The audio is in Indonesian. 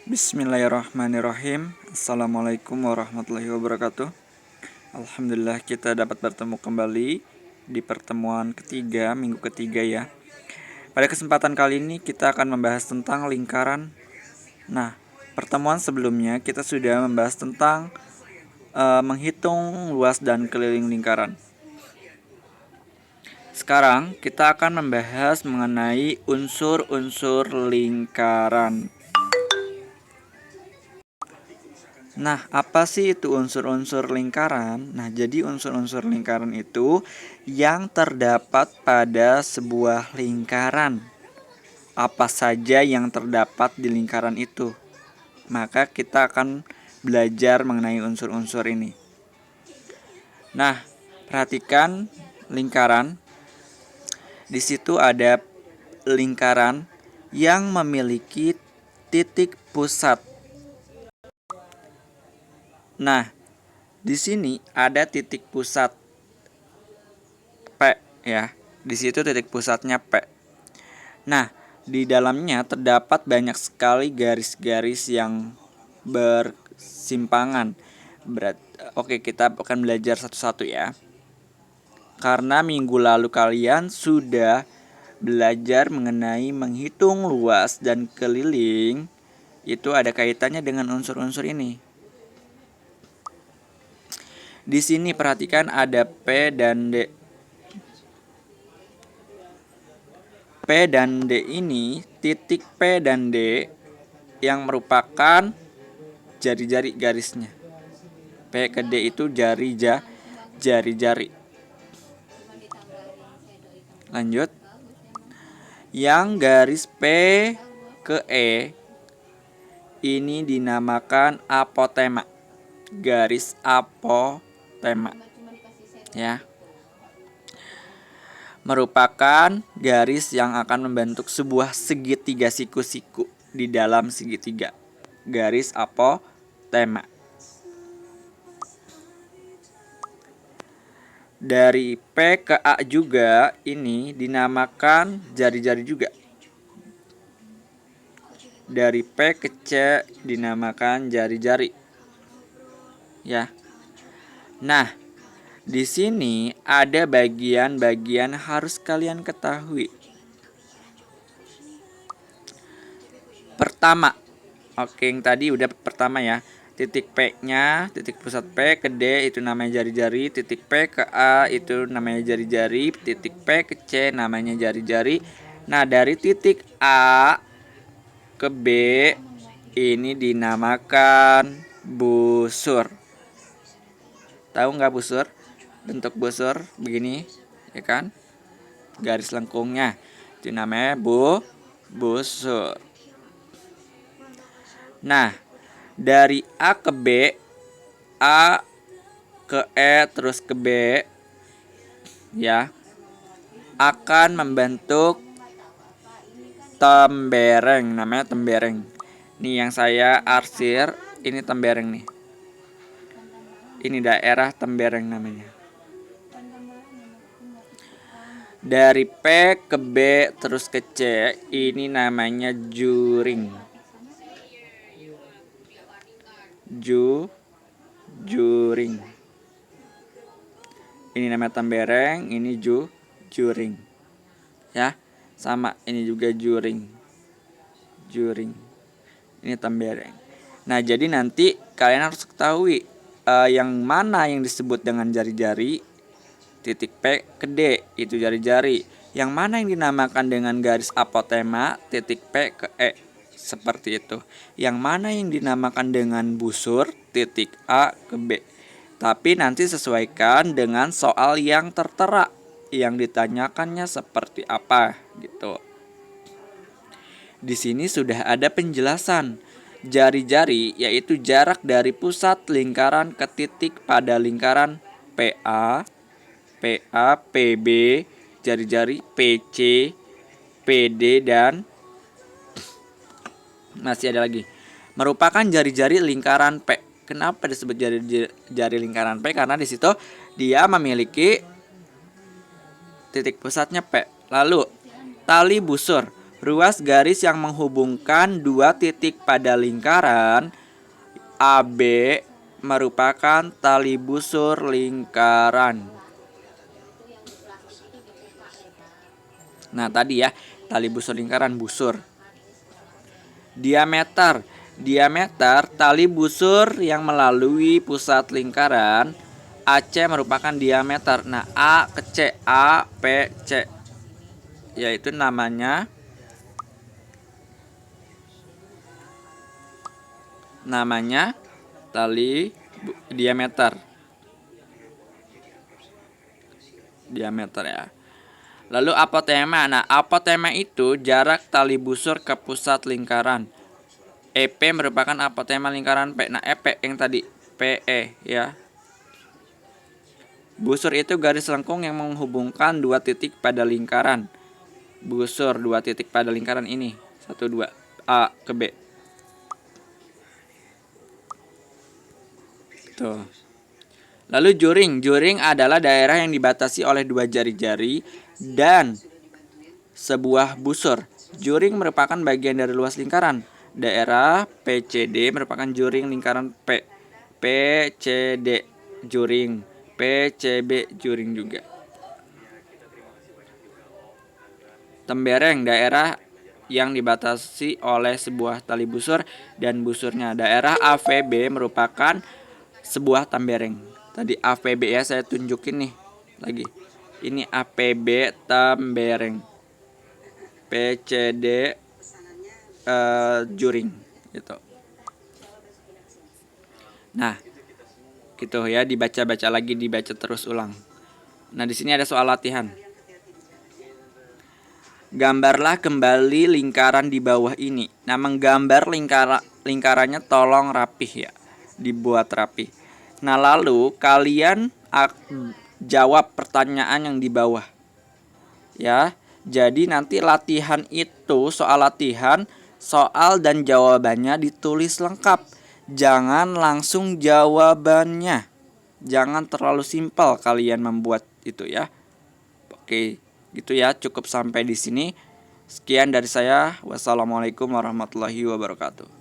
Bismillahirrahmanirrahim. Assalamualaikum warahmatullahi wabarakatuh. Alhamdulillah kita dapat bertemu kembali di pertemuan ketiga, minggu ketiga ya. Pada kesempatan kali ini kita akan membahas tentang lingkaran. Nah, pertemuan sebelumnya kita sudah membahas tentang menghitung luas dan keliling lingkaran. Sekarang kita akan membahas mengenai unsur-unsur lingkaran. Nah, apa sih itu unsur-unsur lingkaran? Nah, jadi unsur-unsur lingkaran itu yang terdapat pada sebuah lingkaran. Apa saja yang terdapat di lingkaran itu? Maka kita akan belajar mengenai unsur-unsur ini. Nah, perhatikan lingkaran. Di situ ada lingkaran yang memiliki titik pusat. Nah, di sini ada titik pusat P ya. Di situ titik pusatnya P. Nah, di dalamnya terdapat banyak sekali garis-garis yang bersimpangan. Oke, kita akan belajar satu-satu ya. Karena minggu lalu kalian sudah belajar mengenai menghitung luas dan keliling, itu ada kaitannya dengan unsur-unsur ini. Di sini perhatikan ada P dan D. P dan D ini, titik P dan D yang merupakan jari-jari garisnya. P ke D itu jari-jari. Lanjut. Yang garis P ke E ini dinamakan apotema. Garis apotema. Ya. Merupakan garis yang akan membentuk sebuah segitiga siku-siku di dalam segitiga. Garis apotema. Dari P ke A juga ini dinamakan jari-jari juga. Dari P ke C dinamakan jari-jari. Ya. Nah, di sini ada bagian-bagian harus kalian ketahui. Pertama, oke yang tadi udah pertama ya. Titik P-nya, titik pusat P ke D itu namanya jari-jari, titik P ke A itu namanya jari-jari, titik P ke C namanya jari-jari. Nah, dari titik A ke B ini dinamakan busur. Tahu nggak busur? Bentuk busur begini, ya kan? Garis lengkungnya itu namanya busur. Nah, dari A ke B, A ke E terus ke B, ya, akan membentuk tembereng, namanya tembereng. Nih yang saya arsir, ini tembereng nih. Ini daerah tembereng namanya. Dari P ke B terus ke C, ini namanya juring. Juring. Ini namanya tembereng, ini juring. Ya, sama ini juga juring. Ini tembereng. Nah, jadi nanti kalian harus ketahui yang mana yang disebut dengan jari-jari. Titik P ke D itu jari-jari. Yang mana yang dinamakan dengan garis apotema, titik P ke E. Seperti itu. Yang mana yang dinamakan dengan busur, titik A ke B. Tapi nanti sesuaikan dengan soal yang tertera, yang ditanyakannya seperti apa gitu. Di sini sudah ada penjelasan. Jari-jari yaitu jarak dari pusat lingkaran ke titik pada lingkaran PA, PB, jari-jari PC, PD, dan masih ada lagi. Merupakan jari-jari lingkaran P. Kenapa disebut jari lingkaran P? Karena di situ dia memiliki titik pusatnya P. Lalu, tali busur. Ruas garis yang menghubungkan dua titik pada lingkaran AB merupakan tali busur lingkaran. Nah, tadi ya, tali busur lingkaran, busur. Diameter. Diameter tali busur yang melalui pusat lingkaran AC merupakan diameter. Nah, A ke C, A, P, C, yaitu namanya tali diameter. Diameter ya. Lalu apotema. Nah, apotema itu jarak tali busur ke pusat lingkaran. EP merupakan apotema lingkaran P. Nah, EP yang tadi PE ya. Busur itu garis lengkung yang menghubungkan dua titik pada lingkaran. Busur dua titik pada lingkaran ini. 1 2 A ke B. Tuh. Lalu juring. Juring adalah daerah yang dibatasi oleh dua jari-jari dan sebuah busur. Juring merupakan bagian dari luas lingkaran. Daerah PCD merupakan juring lingkaran P. PCD juring, PCB juring juga. Tembereng, daerah yang dibatasi oleh sebuah tali busur dan busurnya. Daerah AVB merupakan sebuah tembereng. Tadi AVB ya, saya tunjukin nih lagi. Ini APB tembereng. PCD juring gitu. Nah, gitu ya, dibaca-baca lagi, dibaca terus ulang. Nah, di sini ada soal latihan. Gambarlah kembali lingkaran di bawah ini. Nah, menggambar lingkarannya tolong rapih ya, dibuat rapih. Nah, lalu kalian jawab pertanyaan yang di bawah. Ya, jadi nanti latihan itu, soal latihan, soal dan jawabannya ditulis lengkap. Jangan langsung jawabannya. Jangan terlalu simpel kalian membuat itu ya. Oke, gitu ya, cukup sampai di sini. Sekian dari saya. Wassalamualaikum warahmatullahi wabarakatuh.